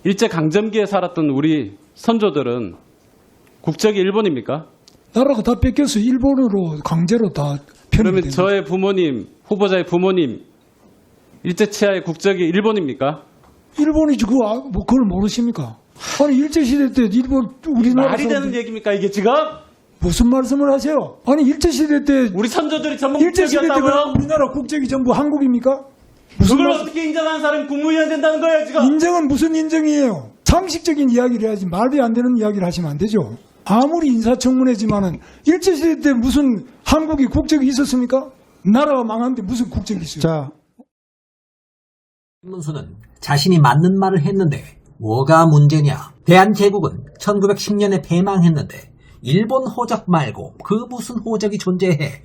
일제 강점기에 살았던 우리 선조들은 국적이 일본입니까? 나라가 다 뺏겨서 일본으로 강제로 다 편입이 그러면 된 저의 부모님, 후보자의 부모님 일제 치하의 국적이 일본입니까? 일본이지 그걸 모르십니까? 아니 일제시대 때 일본 우리나라 말이 되는 사람들 얘기입니까 이게 지금? 무슨 말씀을 하세요? 아니 일제시대 때 우리 선조들이 전부 일제시대 때 국적이었다고요? 우리나라 국적이 전부 한국입니까? 무슨 그걸 말- 어떻게 인정하는 사람이 국무위원 된다는 거예요 지금? 인정은 무슨 인정이에요? 상식적인 이야기를 해야지 말이 안 되는 이야기를 하시면 안 되죠. 아무리 인사청문회지만은 일제시대 때 무슨 한국이 국적이 있었습니까? 나라가 망한데 무슨 국적이 있어요? 자, 김문수는 자신이 맞는 말을 했는데 뭐가 문제냐? 대한제국은 1910년에 폐망했는데 일본 호적 말고 그 무슨 호적이 존재해?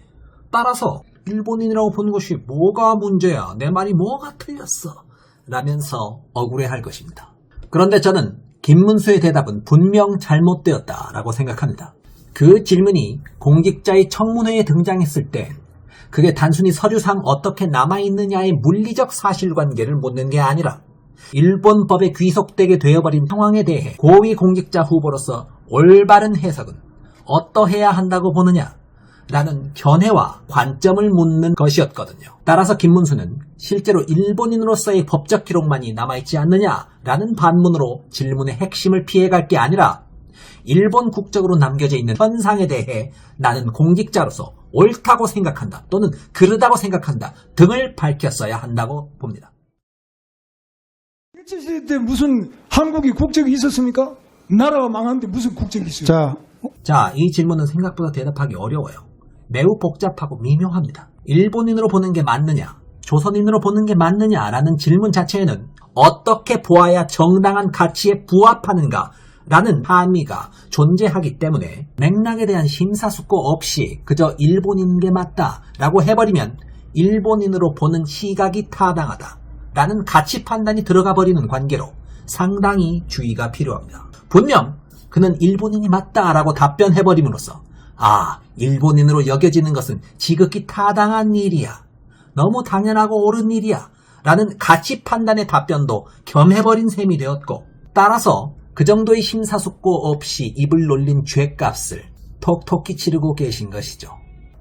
따라서 일본인이라고 보는 것이 뭐가 문제야? 내 말이 뭐가 틀렸어? 라면서 억울해할 것입니다. 그런데 저는 김문수의 대답은 분명 잘못되었다라고 생각합니다. 그 질문이 공직자의 청문회에 등장했을 때 그게 단순히 서류상 어떻게 남아있느냐의 물리적 사실관계를 묻는 게 아니라 일본 법에 귀속되게 되어버린 상황에 대해 고위공직자 후보로서 올바른 해석은 어떠해야 한다고 보느냐 라는 견해와 관점을 묻는 것이었거든요. 따라서 김문수는 실제로 일본인으로서의 법적 기록만이 남아있지 않느냐라는 반문으로 질문의 핵심을 피해갈 게 아니라 일본 국적으로 남겨져 있는 현상에 대해 나는 공직자로서 옳다고 생각한다 또는 그르다고 생각한다 등을 밝혔어야 한다고 봅니다. 일제시대 때 무슨 한국이 국적이 있었습니까? 나라가 망한데 무슨 국적이 있어요? 자, 이 질문은 생각보다 대답하기 어려워요. 매우 복잡하고 미묘합니다. 일본인으로 보는 게 맞느냐, 조선인으로 보는 게 맞느냐라는 질문 자체에는 어떻게 보아야 정당한 가치에 부합하는가 라는 함의가 존재하기 때문에 맥락에 대한 심사숙고 없이 그저 일본인 게 맞다 라고 해버리면 일본인으로 보는 시각이 타당하다 라는 가치 판단이 들어가 버리는 관계로 상당히 주의가 필요합니다. 분명 그는 일본인이 맞다 라고 답변해버림으로써 일본인으로 여겨지는 것은 지극히 타당한 일이야, 너무 당연하고 옳은 일이야 라는 가치 판단의 답변도 겸해버린 셈이 되었고, 따라서 그 정도의 심사숙고 없이 입을 놀린 죗값을 톡톡히 치르고 계신 것이죠.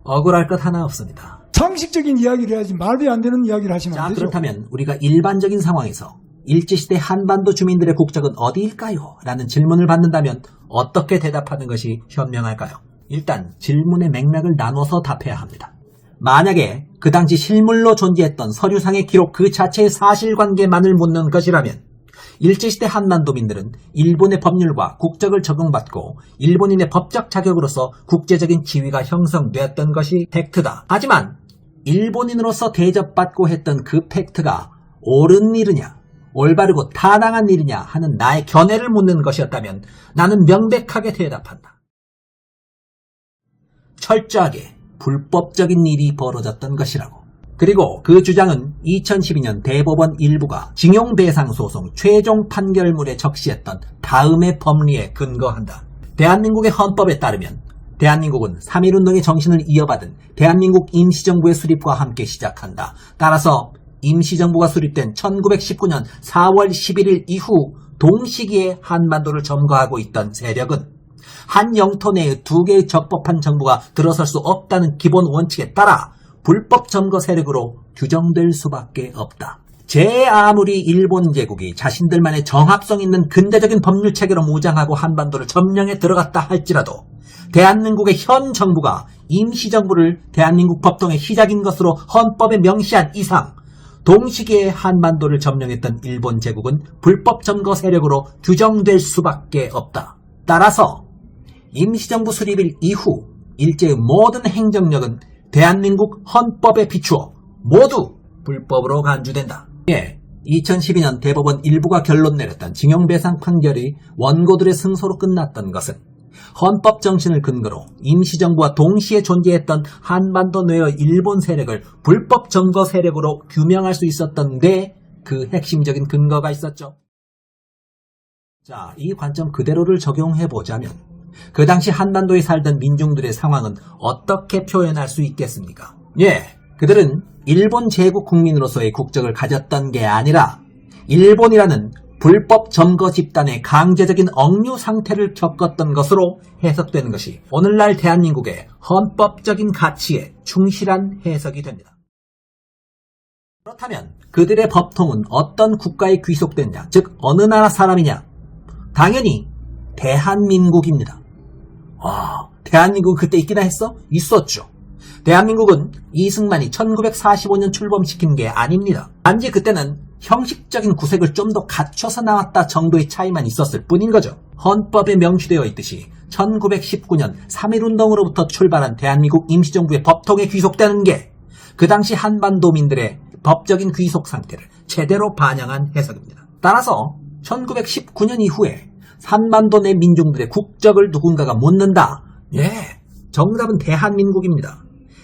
억울할 것 하나 없습니다. 상식적인 이야기를 해야지 말이 안 되는 이야기를 하시면 안 자, 되죠. 그렇다면 우리가 일반적인 상황에서 일제시대 한반도 주민들의 국적은 어디일까요? 라는 질문을 받는다면 어떻게 대답하는 것이 현명할까요? 일단 질문의 맥락을 나눠서 답해야 합니다. 만약에 그 당시 실물로 존재했던 서류상의 기록 그 자체의 사실관계만을 묻는 것이라면 일제시대 한반도민들은 일본의 법률과 국적을 적용받고 일본인의 법적 자격으로서 국제적인 지위가 형성되었던 것이 팩트다. 하지만 일본인으로서 대접받고 했던 그 팩트가 옳은 일이냐, 올바르고 타당한 일이냐 하는 나의 견해를 묻는 것이었다면 나는 명백하게 대답한다. 철저하게 불법적인 일이 벌어졌던 것이라고. 그리고 그 주장은 2012년 대법원 일부가 징용배상소송 최종 판결문에 적시했던 다음의 법리에 근거한다. 대한민국의 헌법에 따르면 대한민국은 3.1운동의 정신을 이어받은 대한민국 임시정부의 수립과 함께 시작한다. 따라서 임시정부가 수립된 1919년 4월 11일 이후 동시기에 한반도를 점거하고 있던 세력은 한 영토 내에 두 개의 적법한 정부가 들어설 수 없다는 기본 원칙에 따라 불법 점거 세력으로 규정될 수밖에 없다. 제 아무리 일본 제국이 자신들만의 정합성 있는 근대적인 법률 체계로 무장하고 한반도를 점령해 들어갔다 할지라도 대한민국의 현 정부가 임시정부를 대한민국 법통의 시작인 것으로 헌법에 명시한 이상 동시기에 한반도를 점령했던 일본 제국은 불법 점거 세력으로 규정될 수밖에 없다. 따라서 임시정부 수립일 이후 일제의 모든 행정력은 대한민국 헌법에 비추어 모두 불법으로 간주된다. 2012년 대법원 일부가 결론 내렸던 징용배상 판결이 원고들의 승소로 끝났던 것은 헌법 정신을 근거로 임시정부와 동시에 존재했던 한반도 내의 일본 세력을 불법 점거 세력으로 규명할 수 있었던 데 그 핵심적인 근거가 있었죠. 자, 이 관점 그대로를 적용해보자면 그 당시 한반도에 살던 민중들의 상황은 어떻게 표현할 수 있겠습니까? 그들은 일본 제국 국민으로서의 국적을 가졌던 게 아니라 일본이라는 불법 점거 집단의 강제적인 억류 상태를 겪었던 것으로 해석되는 것이 오늘날 대한민국의 헌법적인 가치에 충실한 해석이 됩니다. 그렇다면 그들의 법통은 어떤 국가에 귀속됐냐, 즉 어느 나라 사람이냐? 당연히 대한민국입니다. 대한민국 그때 있기나 했어? 있었죠. 대한민국은 이승만이 1945년 출범시킨 게 아닙니다. 단지 그때는 형식적인 구색을 좀 더 갖춰서 나왔다 정도의 차이만 있었을 뿐인 거죠. 헌법에 명시되어 있듯이 1919년 3.1운동으로부터 출발한 대한민국 임시정부의 법통에 귀속되는 게 그 당시 한반도민들의 법적인 귀속 상태를 제대로 반영한 해석입니다. 따라서 1919년 이후에 한반도 내 민중들의 국적을 누군가가 묻는다. 정답은 대한민국입니다.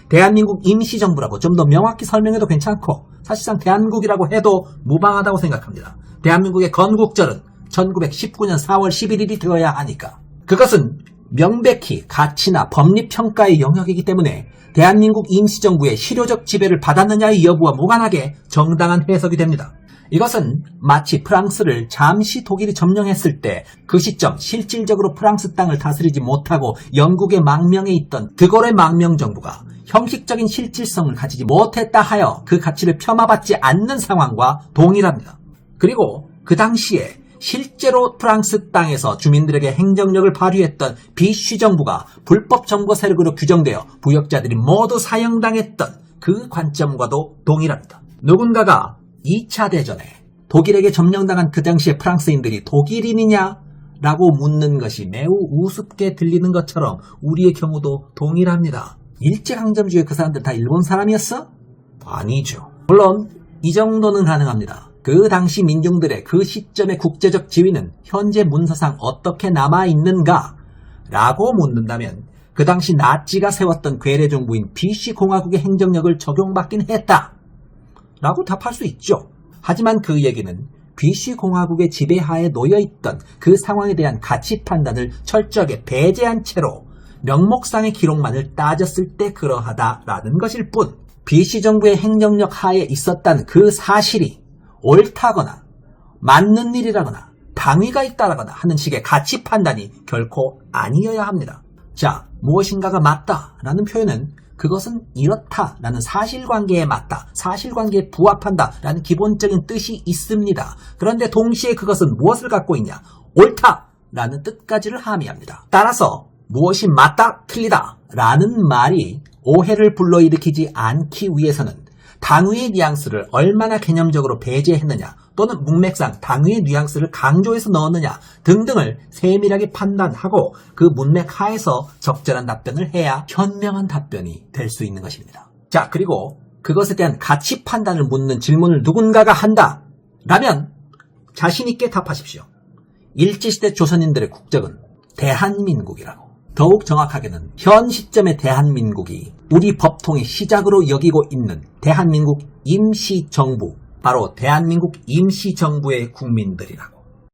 대한민국 임시정부라고 좀 더 명확히 설명해도 괜찮고 사실상 대한민국이라고 해도 무방하다고 생각합니다. 대한민국의 건국절은 1919년 4월 11일이 되어야 하니까. 그것은 명백히 가치나 법리평가의 영역이기 때문에 대한민국 임시정부의 실효적 지배를 받았느냐의 여부와 무관하게 정당한 해석이 됩니다. 이것은 마치 프랑스를 잠시 독일이 점령했을 때 그 시점 실질적으로 프랑스 땅을 다스리지 못하고 영국의 망명에 있던 드골의 망명정부가 형식적인 실질성을 가지지 못했다 하여 그 가치를 폄하받지 않는 상황과 동일합니다. 그리고 그 당시에 실제로 프랑스 땅에서 주민들에게 행정력을 발휘했던 비쉬 정부가 불법 점거 세력으로 규정되어 부역자들이 모두 사형당했던 그 관점과도 동일합니다. 누군가가 2차 대전에 독일에게 점령당한 그 당시의 프랑스인들이 독일인이냐? 라고 묻는 것이 매우 우습게 들리는 것처럼 우리의 경우도 동일합니다. 일제강점기에 그 사람들 다 일본 사람이었어? 아니죠. 물론 이 정도는 가능합니다. 그 당시 민중들의 그 시점의 국제적 지위는 현재 문서상 어떻게 남아있는가? 라고 묻는다면 그 당시 나치가 세웠던 괴뢰정부인 비쉬 공화국의 행정력을 적용받긴 했다. 라고 답할 수 있죠. 하지만 그 얘기는 비쉬 공화국의 지배하에 놓여있던 그 상황에 대한 가치 판단을 철저하게 배제한 채로 명목상의 기록만을 따졌을 때 그러하다라는 것일 뿐, 비쉬 정부의 행정력 하에 있었다는 그 사실이 옳다거나 맞는 일이라거나 당위가 있다라거나 하는 식의 가치 판단이 결코 아니어야 합니다. 자, 무엇인가가 맞다라는 표현은 그것은 이렇다라는 사실관계에 맞다, 사실관계에 부합한다라는 기본적인 뜻이 있습니다. 그런데 동시에 그것은 무엇을 갖고 있냐? 옳다라는 뜻까지를 함의합니다. 따라서 무엇이 맞다, 틀리다 라는 말이 오해를 불러일으키지 않기 위해서는 당위의 뉘앙스를 얼마나 개념적으로 배제했느냐, 또는 문맥상 당위의 뉘앙스를 강조해서 넣었느냐 등등을 세밀하게 판단하고 그 문맥 하에서 적절한 답변을 해야 현명한 답변이 될 수 있는 것입니다. 자, 그리고 그것에 대한 가치 판단을 묻는 질문을 누군가가 한다 라면 자신 있게 답하십시오. 일제시대 조선인들의 국적은 대한민국이라고. 더욱 정확하게는 현 시점의 대한민국이 우리 법통의 시작으로 여기고 있는 대한민국 임시정부, 바로 대한민국 임시정부의 국민들이라고.